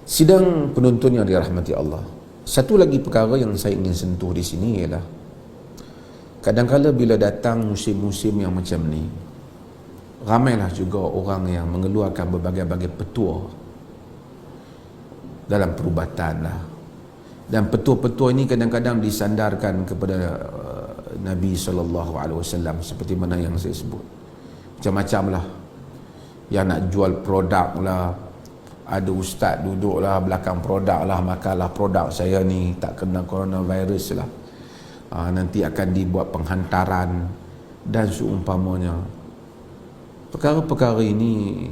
Sidang penonton yang dirahmati Allah, satu lagi perkara yang saya ingin sentuh di sini ialah kadang-kala bila datang musim-musim yang macam ni, ramailah juga orang yang mengeluarkan berbagai-bagai petua dalam perubatan lah. Dan petua-petua ini kadang-kadang disandarkan kepada Nabi SAW, seperti mana yang saya sebut. Macam-macam lah. Yang nak jual produk lah, ada ustaz duduk lah belakang produk lah, makanlah produk saya ni tak kena coronavirus lah, nanti akan dibuat penghantaran dan seumpamanya. Perkara-perkara ini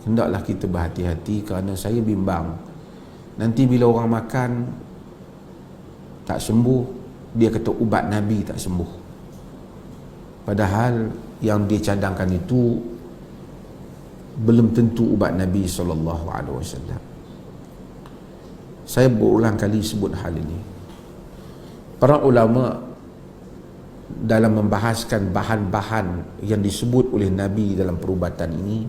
hendaklah kita berhati-hati, kerana saya bimbang nanti bila orang makan tak sembuh, dia kata ubat Nabi tak sembuh, padahal yang dia cadangkan itu belum tentu ubat Nabi SAW. Saya berulang kali sebut hal ini. Para ulama dalam membahaskan bahan-bahan yang disebut oleh Nabi dalam perubatan ini,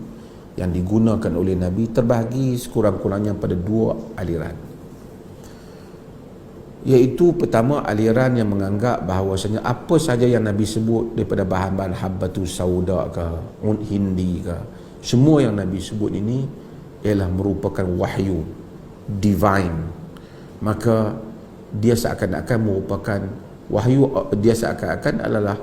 yang digunakan oleh Nabi, terbahagi sekurang-kurangnya pada dua aliran. Iaitu pertama, aliran yang menganggap bahawasanya apa saja yang Nabi sebut daripada bahan-bahan habbatus sauda ke, hindi ke, semua yang Nabi sebut ini ialah merupakan wahyu divine, maka dia seakan-akan merupakan wahyu, dia seakan-akan adalah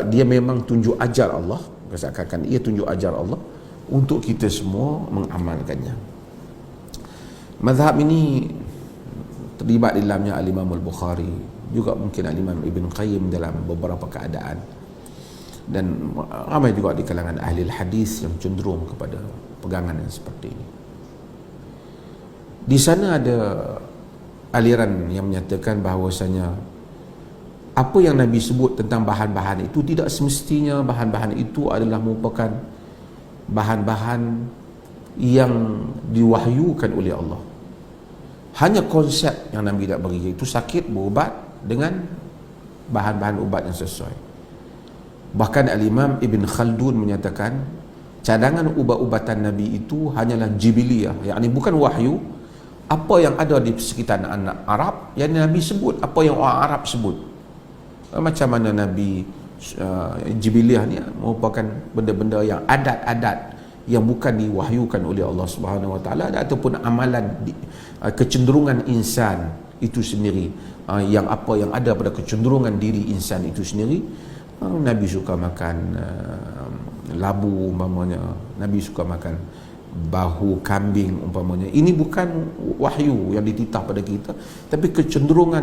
dia memang tunjuk ajar Allah, seakan-akan ia tunjuk ajar Allah untuk kita semua mengamalkannya. Mazhab ini terlibat di dalamnya Al-Imam Al-Bukhari, juga mungkin Al-Imam Ibn Qayyim dalam beberapa keadaan, dan ramai juga di kalangan ahli hadis yang cenderung kepada pegangan yang seperti ini. Di sana ada aliran yang menyatakan bahawasanya apa yang Nabi sebut tentang bahan-bahan itu tidak semestinya bahan-bahan itu adalah merupakan bahan-bahan yang diwahyukan oleh Allah. Hanya konsep yang Nabi nak bagi, itu sakit berubat dengan bahan-bahan ubat yang sesuai. Bahkan Al-Imam Ibn Khaldun menyatakan cadangan ubat-ubatan Nabi itu hanyalah jibiliyah, yakni bukan wahyu. Apa yang ada di sekitar anak Arab yang Nabi sebut, apa yang orang Arab sebut. Macam mana Nabi jibiliyah ni merupakan benda-benda yang adat-adat yang bukan diwahyukan oleh Allah Subhanahu Wa Taala, ataupun amalan kecenderungan insan itu sendiri, yang apa yang ada pada kecenderungan diri insan itu sendiri. Nabi suka makan labu umpamanya, Nabi suka makan bahu kambing umpamanya. Ini bukan wahyu yang dititah pada kita, tapi kecenderungan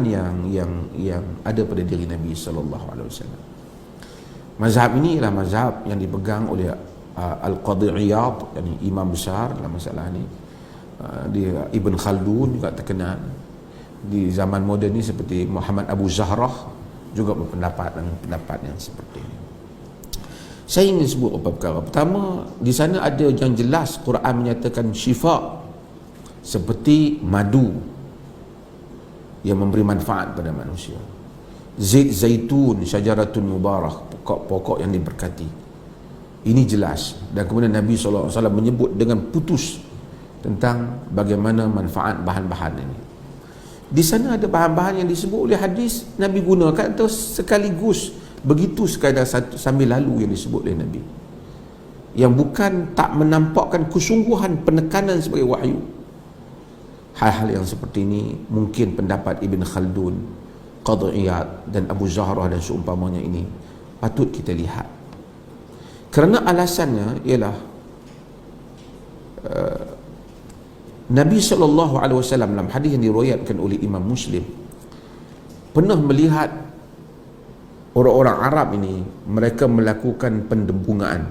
yang ada pada diri Nabi sallallahu alaihi wasallam. Mazhab ini ialah mazhab yang dipegang oleh Al-Qadhi Iyad, yakni imam besar dalam masalah ini. Dia Ibn Khaldun juga terkenal di zaman moden ini, seperti Muhammad Abu Zahrah juga berpendapat dengan pendapat yang seperti ini. Saya ingin sebut beberapa perkara. Pertama, di sana ada yang jelas Quran menyatakan syifa, seperti madu yang memberi manfaat pada manusia, zait zaitun, syajaratun mubarak, pokok-pokok yang diberkati. Ini jelas. Dan kemudian Nabi SAW menyebut dengan putus tentang bagaimana manfaat bahan-bahan ini. Di sana ada bahan-bahan yang disebut oleh hadis Nabi gunakan atau sekaligus begitu sekadar sambil lalu yang disebut oleh Nabi, yang bukan tak menampakkan kesungguhan penekanan sebagai wahyu. Hal-hal yang seperti ini mungkin pendapat Ibn Khaldun, Qadhi Iyad dan Abu Zahrah dan seumpamanya ini patut kita lihat, kerana alasannya ialah Nabi SAW dalam hadis yang diriwayatkan oleh Imam Muslim pernah melihat orang-orang Arab ini, mereka melakukan pendebungaan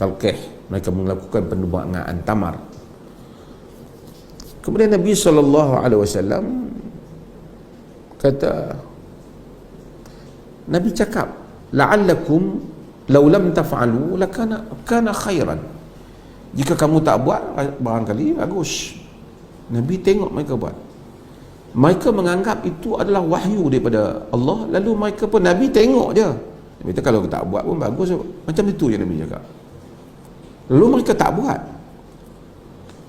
talqih, mereka melakukan pendebungaan tamar. Kemudian Nabi SAW kata, Nabi cakap, la'allakum law lam taf'alu lakana khairan. Jika kamu tak buat, barangkali bagus. Nabi tengok mereka buat. Mereka menganggap itu adalah wahyu daripada Allah, lalu mereka pun, Nabi tengok je. Nabi kata kalau tak buat pun bagus. Macam itu yang Nabi cakap. Lalu mereka tak buat.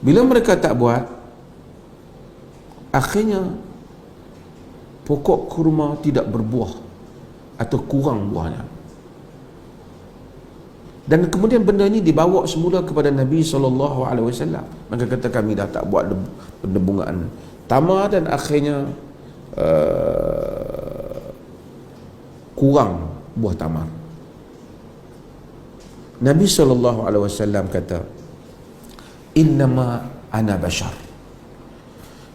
Bila mereka tak buat, akhirnya pokok kurma tidak berbuah atau kurang buahnya. Dan kemudian benda ini dibawa semula kepada Nabi SAW. Maka kata, kami dah tak buat benda bungaan tamar, dan akhirnya kurang buah tamar. Nabi SAW kata, innama ana bashar,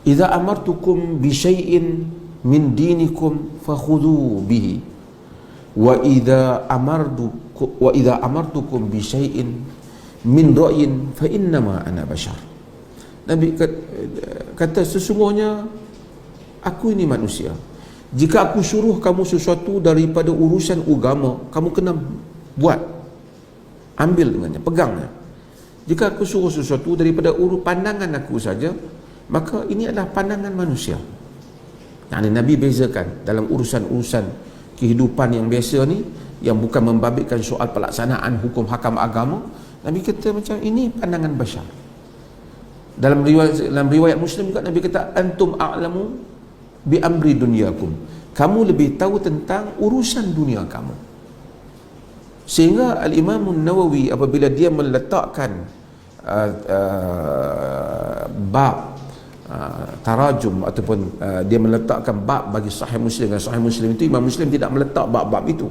idza amartukum bi syai'in min dinikum fakhudhu bihi, wa idza amartukum bi syai'in min ra'yin fa innama ana bashar. Nabi kata, sesungguhnya aku ini manusia. Jika aku suruh kamu sesuatu daripada urusan agama, kamu kena buat, ambil dengannya, pegangnya. Jika aku suruh sesuatu daripada pandangan aku saja, maka ini adalah pandangan manusia. Yang Nabi bezakan dalam urusan-urusan kehidupan yang biasa ni, yang bukan membabitkan soal pelaksanaan hukum hakam agama. Nabi kata macam ini pandangan bashar. Dalam riwayat Muslim juga Nabi kata, antum a'lamu bi amri dunyakum, kamu lebih tahu tentang urusan dunia kamu. Sehingga Al-Imam Nawawi apabila dia meletakkan bab tarajum ataupun dia meletakkan bab bagi Sahih Muslim, dan Sahih Muslim itu Imam Muslim tidak meletak bab-bab itu,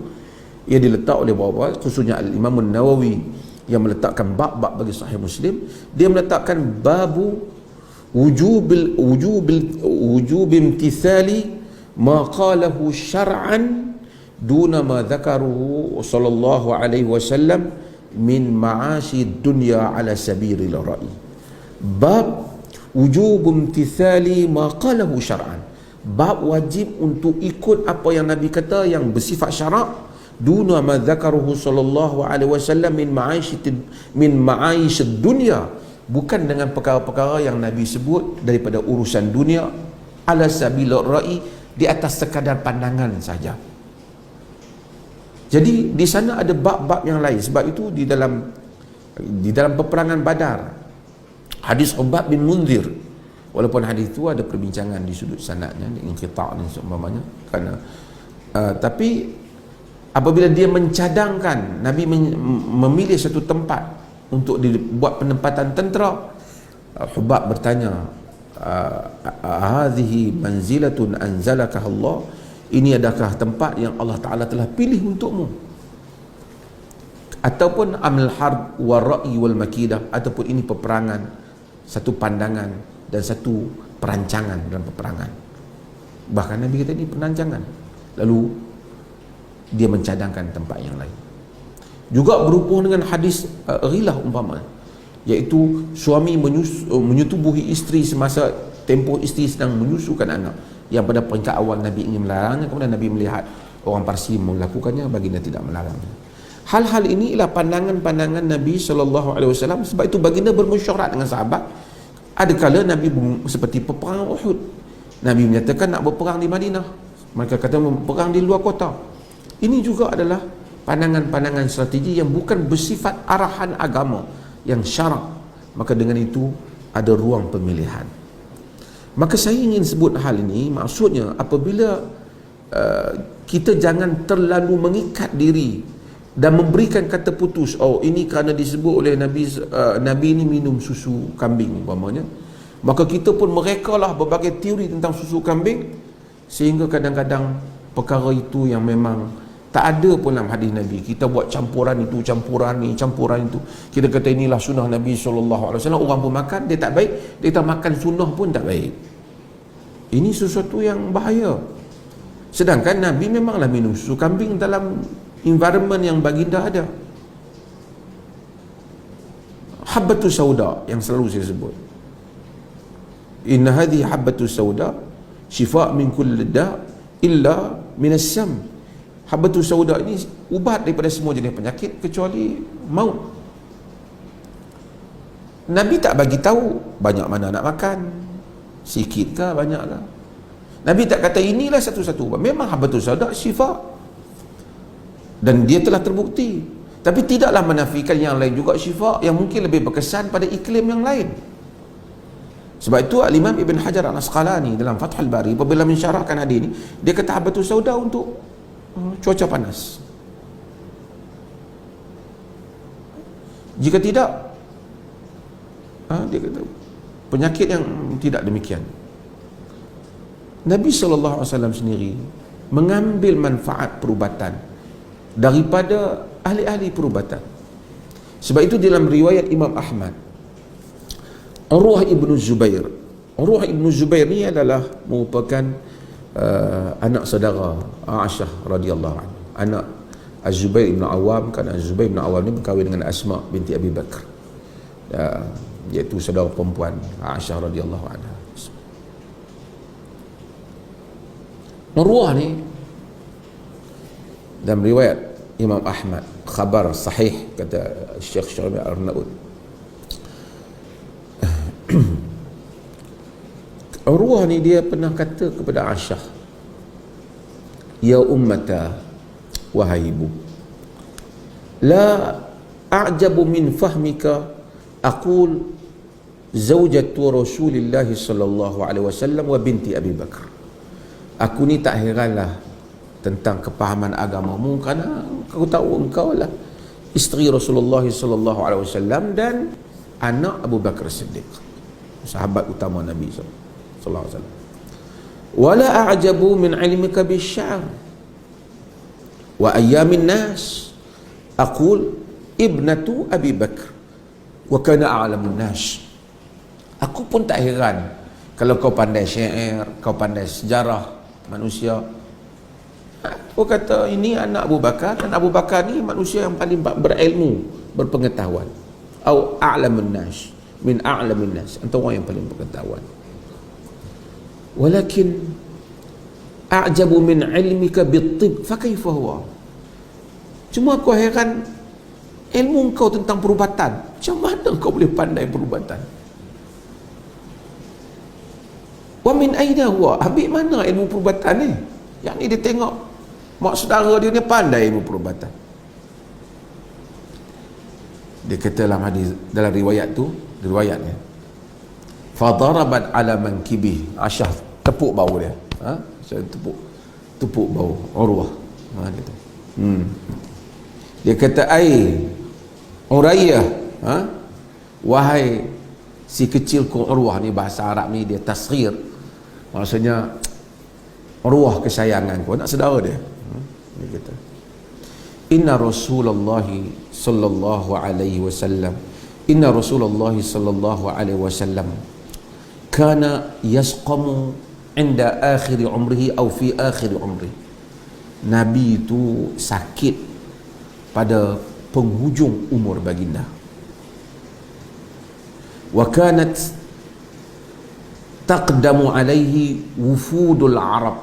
ia diletak oleh bapa, khususnya Al-Imam Nawawi yang meletakkan bab-bab bagi Sahih Muslim. Dia meletakkan babu wujub imtithali ma qalahu syar'an duna ma dzakaruhu sallallahu alaihi wasallam min ma'ashi dunya ala sabilil ra'i. Bab wujub imtithali ma qalahu syar'an, bab wajib untuk ikut apa yang Nabi kata yang bersifat syarak, duna ma dzakaruhu sallallahu alaihi wasallam min ma'ashi dunya, bukan dengan perkara-perkara yang Nabi sebut daripada urusan dunia, ala sabilil ra'i, di atas sekadar pandangan saja. Jadi di sana ada bab-bab yang lain. Sebab itu di dalam peperangan Badar, hadis Ubadah bin Munzir, walaupun hadis itu ada perbincangan di sudut sanadnya, inqita' dan seumpamanya, kerana tapi apabila dia mencadangkan, Nabi memilih satu tempat untuk dibuat penempatan tentera, Hubab bertanya, hadhihi manzilatun anzalakah Allah, ini adakah tempat yang Allah Ta'ala telah pilih untukmu, ataupun amal harb wa ra'i wal makidah, ataupun ini peperangan, satu pandangan dan satu perancangan dalam peperangan. Bahkan Nabi kata ini perancangan, lalu dia mencadangkan tempat yang lain. Juga berhubung dengan hadis ghilah umpama, iaitu suami menyetubuhi isteri semasa tempoh isteri sedang menyusukan anak, yang pada peringkat awal Nabi ingin melarangnya, kemudian Nabi melihat orang Parsi melakukannya, baginda tidak melarangnya. Hal-hal ini ialah pandangan-pandangan Nabi SAW. Sebab itu baginda bermusyawarah dengan sahabat. Ada kala Nabi seperti peperangan Uhud, Nabi menyatakan nak berperang di Madinah, mereka kata berperang di luar kota. Ini juga adalah pandangan-pandangan strategi yang bukan bersifat arahan agama yang syarak. Maka dengan itu ada ruang pemilihan. Maka saya ingin sebut hal ini, maksudnya apabila kita jangan terlalu mengikat diri dan memberikan kata putus, oh ini kerana disebut oleh Nabi ini minum susu kambing umpamanya, maka kita pun merekalah berbagai teori tentang susu kambing, sehingga kadang-kadang perkara itu yang memang tak ada pun dalam hadis Nabi, kita buat campuran itu, campuran ni, campuran itu, kita kata inilah sunnah Nabi SAW, orang pun makan, dia tak baik, dia tak makan sunnah pun tak baik. Ini sesuatu yang bahaya. Sedangkan Nabi memanglah minum susu kambing dalam environment yang baginda ada. Habbatus sauda yang selalu saya sebut, inna hadhihi habbatus sauda shifa' min kulli da' illa min as-sam. Habbatus sauda ini ubat daripada semua jenis penyakit kecuali maut. Nabi tak bagi tahu banyak mana nak makan, sikit ke banyak ke. Nabi tak kata inilah satu-satu ubat. Memang habbatus sauda syifa, dan dia telah terbukti, tapi tidaklah menafikan yang lain juga syifa, yang mungkin lebih berkesan pada iklim yang lain. Sebab itu Imam Ibn Hajar Al-Asqalani dalam Fathul Bari apabila mensyarahkan hadis ini, dia kata habatus sauda untuk cuaca panas. Jika tidak, dia kata penyakit yang tidak demikian. Nabi SAW sendiri mengambil manfaat perubatan daripada ahli-ahli perubatan. Sebab itu dalam riwayat Imam Ahmad, Urwah ibnu Zubair, Urwah ibnu Zubair ni adalah merupakan anak saudara Aisyah radhiyallahu anha, anak Az-Zubair ibn Awam. Kan Az-Zubair ibn Awam ni berkahwin dengan Asma binti Abi Bakar, iaitu saudara perempuan Aisyah radhiyallahu anha. Urwah ni dalam riwayat Imam Ahmad, khabar sahih, kata Syekh Syarmi Al-Arnaud, Urwah ni dia pernah kata kepada Aisyah, ya ummata, wahai ibu, la a'jabu min fahmika aqul zaujatu Rasulillah sallallahu alaihi wasallam wa binti Abi Bakar. Aku ni tak heranlah tentang kepahaman agamamu, kerana aku tahu engkau lah isteri Rasulullah sallallahu alaihi wasallam dan anak Abu Bakar Siddiq, sahabat utama Nabi sallallahu alaihi wasallam. Wala a'jabu min ilmika bisya'ar wa ayyamin nas aqul ibnatu Abi Bakar wa kana a'lamun nas. Aku pun tak heran kalau kau pandai syair, kau pandai sejarah manusia. Aku kata ini anak Abu Bakar, dan Abu Bakar ni manusia yang paling berilmu, berpengetahuan. Au a'lamun nas, min a'lamin nas, antara orang yang paling berpengetahuan. Walakin a'jabu min ilmika bit-tibb fa kaifa huwa. Cuma aku heran ilmu kau tentang perubatan. Macam mana kau boleh pandai perubatan? Wa min aina huwa, habis mana ilmu perubatan ni? Yang ni dia tengok mak saudara dia ni pandai ilmu perubatan. Dia kata dalam hadis, dalam riwayat tu, riwayatnya, fadarabat ala mankibi, Aisyah tepuk bahu dia, Aisyah tepuk bahu Urwah, gitu. Dia kata, ai Urayyah, wahai si kecil ku Urwah. Ni bahasa Arab ni dia tasghir, maksudnya Urwah kesayangan ku, anak saudara dia. Dia kata, inna Rasulullah sallallahu alaihi wasallam, inna Rasulullah sallallahu alaihi wasallam kana yasqamu inda akhir umrihi atau fi akhir umri. Nabi itu sakit pada penghujung umur baginda. Wa kanat taqdamu alaihi wufudul Arab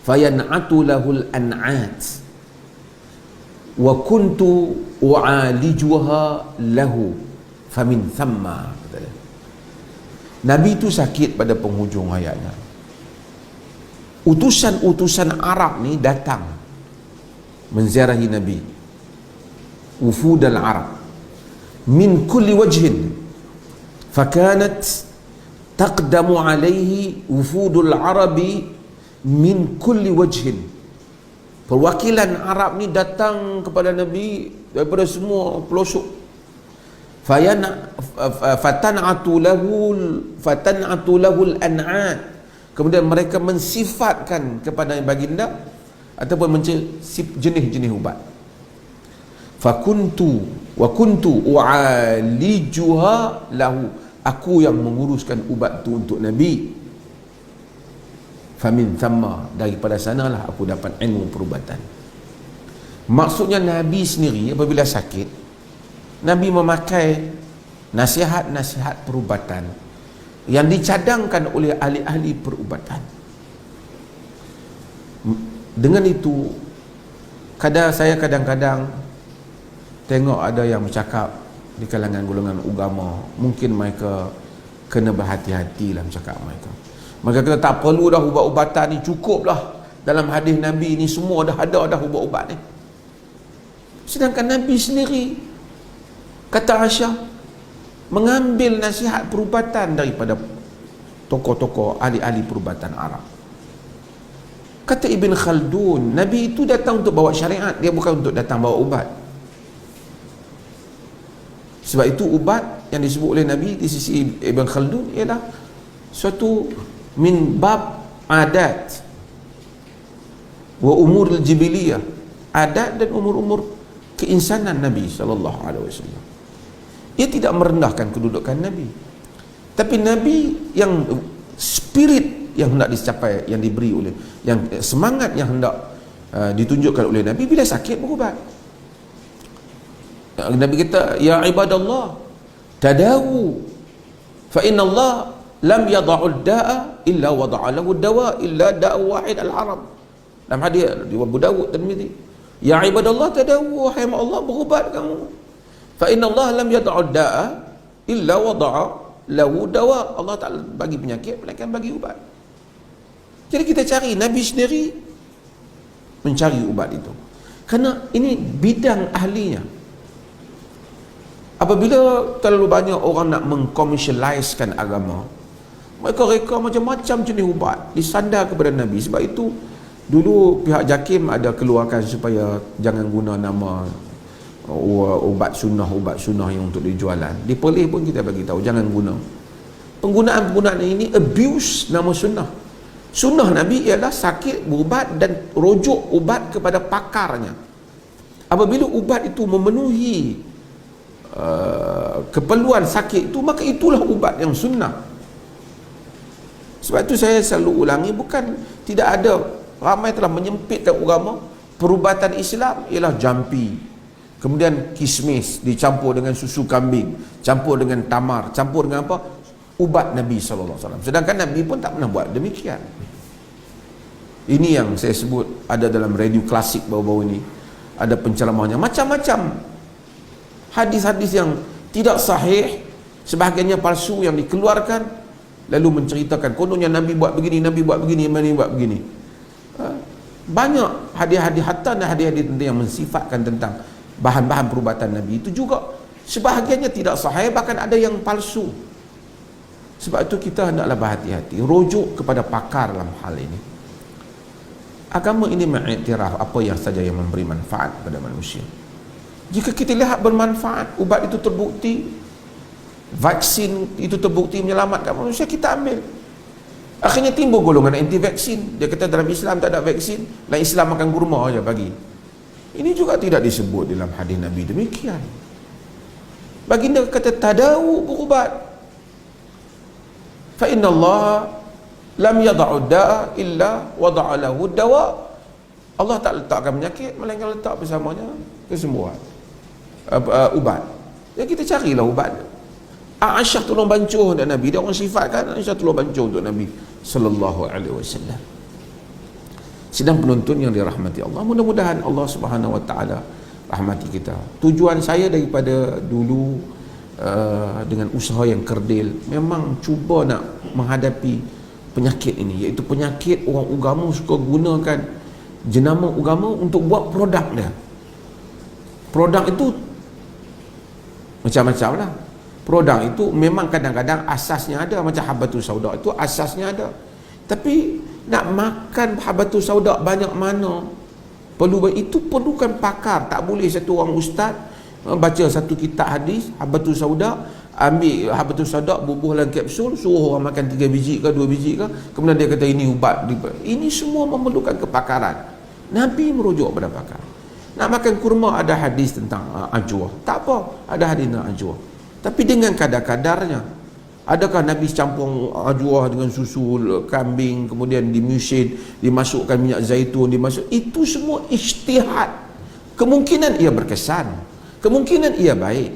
fayan'atu lahul an'at wa kuntu u'alijuha lahu famin thamma. Nabi itu sakit pada penghujung hayatnya. Utusan-utusan Arab ni datang menziarahi Nabi, wufud al-Arab min kulli wajhin, fakanat taqdamu alaihi wufudul Arabi min kulli wajhin. Perwakilan Arab ni datang kepada Nabi daripada semua pelosok. Fatan'atu lahul an'at, kemudian mereka mensifatkan kepada baginda ataupun jenis-jenis ubat. Wa kuntu u'alijuha lahu, aku yang menguruskan ubat tu untuk Nabi. Famin thamma, daripada sanalah aku dapat ilmu perubatan. Maksudnya Nabi sendiri apabila sakit, Nabi memakai nasihat-nasihat perubatan yang dicadangkan oleh ahli-ahli perubatan. Dengan itu, saya kadang-kadang tengok ada yang bercakap di kalangan golongan agama, mungkin mereka kena berhati-hati lah bercakap mereka. Mereka kata tak perlu dah ubat-ubatan ni, cukup lah dalam hadis Nabi ni semua dah ada dah ubat-ubat ni. Sedangkan Nabi sendiri, kata Aisyah, mengambil nasihat perubatan daripada tokoh-tokoh ahli-ahli perubatan Arab. Kata Ibn Khaldun, Nabi itu datang untuk bawa syariat, dia bukan untuk datang bawa ubat. Sebab itu ubat yang disebut oleh Nabi di sisi Ibn Khaldun ialah suatu min bab adat wa umur al-jibiliyah, adat dan umur-umur keinsanan Nabi SAW. Ia tidak merendahkan kedudukan Nabi, tapi Nabi yang spirit yang hendak dicapai, yang diberi oleh, yang semangat yang hendak ditunjukkan oleh Nabi, bila sakit berubat. Nabi kata, ya ibadallah tadawu fa inna Allah lam yada'u da'a illa wada'a lahu dawa illa da'u wahid al-arab. Dalam hadis di Abu Dawud dan Tirmizi, ya ibadallah tadawu, wahai Allah berubat kamu. Fa inna Allah lam yada'u da'a illa wada'a lahu dawa. Allah Ta'ala bagi penyakit melainkan bagi ubat. Jadi kita cari, Nabi sendiri mencari ubat itu, kerana ini bidang ahlinya. Apabila terlalu banyak orang nak mengkomersialiskan agama, mereka reka macam-macam jenis ubat disandar kepada Nabi. Sebab itu dulu pihak JAKIM ada keluarkan supaya jangan guna nama ubat sunnah yang untuk dijualan. Di Perlis pun kita bagi tahu jangan guna. Penggunaan ini abuse nama sunnah. Sunnah Nabi ialah sakit berubat dan rujuk ubat kepada pakarnya. Apabila ubat itu memenuhi keperluan sakit itu, maka itulah ubat yang sunnah. Sebab itu saya selalu ulangi, bukan tidak ada, ramai telah menyempitkan agama. Perubatan Islam ialah jampi, kemudian kismis dicampur dengan susu kambing, campur dengan tamar, campur dengan apa, ubat Nabi SAW. Sedangkan Nabi pun tak pernah buat demikian. Ini yang saya sebut ada dalam radio klasik baru-baru ini, ada penceramahnya macam-macam hadis-hadis yang tidak sahih, sebahagiannya palsu yang dikeluarkan, lalu menceritakan kononnya Nabi buat begini, Nabi buat begini, Nabi buat begini. Banyak hadis-hadis, hatta ada hadis-hadis yang mensifatkan tentang bahan-bahan perubatan Nabi itu juga sebahagiannya tidak sahih, bahkan ada yang palsu. Sebab itu kita hendaklah berhati-hati, rujuk kepada pakar dalam hal ini. Agama ini mengiktiraf apa yang saja yang memberi manfaat kepada manusia. Jika kita lihat bermanfaat, ubat itu terbukti, vaksin itu terbukti menyelamatkan manusia, kita ambil. Akhirnya timbul golongan anti vaksin. Dia kata dalam Islam tak ada vaksin, dalam Islam makan kurma aja bagi. Ini juga tidak disebut dalam hadis Nabi demikian. Baginda kata tadawu, berubat. Fa inna Allah lam yada'u da'a illa wada'a lahu dawa. Allah tak letakkan penyakit melainkan letak bersamanya kesembuhan, ubat. Ya, kita carilah ubat. Aisyah tolong bancuh untuk Nabi, dia orang sifatkan Aisyah tolong bancuh untuk Nabi sallallahu alaihi wasallam. Sidang penonton yang dirahmati Allah, mudah-mudahan Allah Subhanahu wa taala rahmati kita. Tujuan saya daripada dulu dengan usaha yang kerdil memang cuba nak menghadapi penyakit ini, iaitu penyakit orang agama suka gunakan jenama agama untuk buat produk dia. Produk itu macam-macam lah. Produk itu memang kadang-kadang asasnya ada, macam habatus sauda itu asasnya ada, tapi nak makan habatus sauda banyak mana itu perlukan pakar. Tak boleh satu orang ustaz baca satu kitab hadis habatus sauda, ambil habatus sauda, bubuh dalam kapsul, suruh orang makan 3 biji ke 2 biji ke, kemudian dia kata ini ubat. Ini semua memerlukan kepakaran. Nabi merujuk pada pakar. Nak makan kurma ada hadis tentang ajwa, tak apa, ada hadis tentang ajwa, tapi dengan kadar-kadarnya. Adakah Nabi campur ajwa dengan susu kambing, kemudian dimusin, dimasukkan minyak zaitun, itu semua ijtihad. Kemungkinan ia berkesan, kemungkinan ia baik,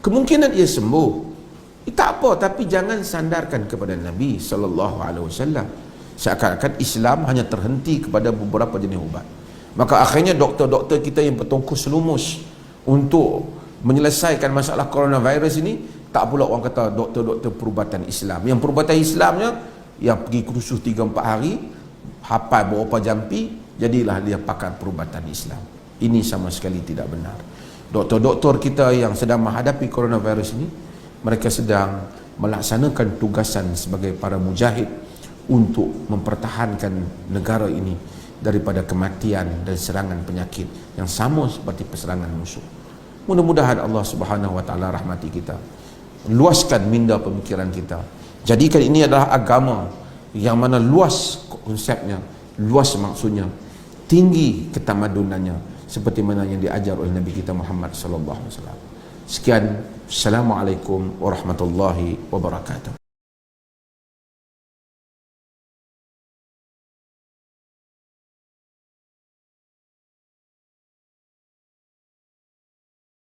kemungkinan ia sembuh, tak apa, tapi jangan sandarkan kepada Nabi SAW. Seakan-akan Islam hanya terhenti kepada beberapa jenis ubat. Maka akhirnya doktor-doktor kita yang bertongkus lumus untuk menyelesaikan masalah coronavirus ini, tak pula orang kata doktor-doktor perubatan Islam. Yang perubatan Islamnya yang pergi kursus 3-4 hari, hafal berapa jampi, jadilah dia pakar perubatan Islam. Ini sama sekali tidak benar. Doktor-doktor kita yang sedang menghadapi coronavirus ini, mereka sedang melaksanakan tugasan sebagai para mujahid untuk mempertahankan negara ini daripada kematian dan serangan penyakit yang sama seperti serangan musuh. Mudah-mudahan Allah Subhanahu wa taala rahmati kita, luaskan minda pemikiran kita, jadikan ini adalah agama yang mana luas konsepnya, luas maksudnya, tinggi ketamadunannya, seperti mana yang diajar oleh Nabi kita Muhammad sallallahu alaihi wasallam. Sekian, assalamualaikum warahmatullahi wabarakatuh.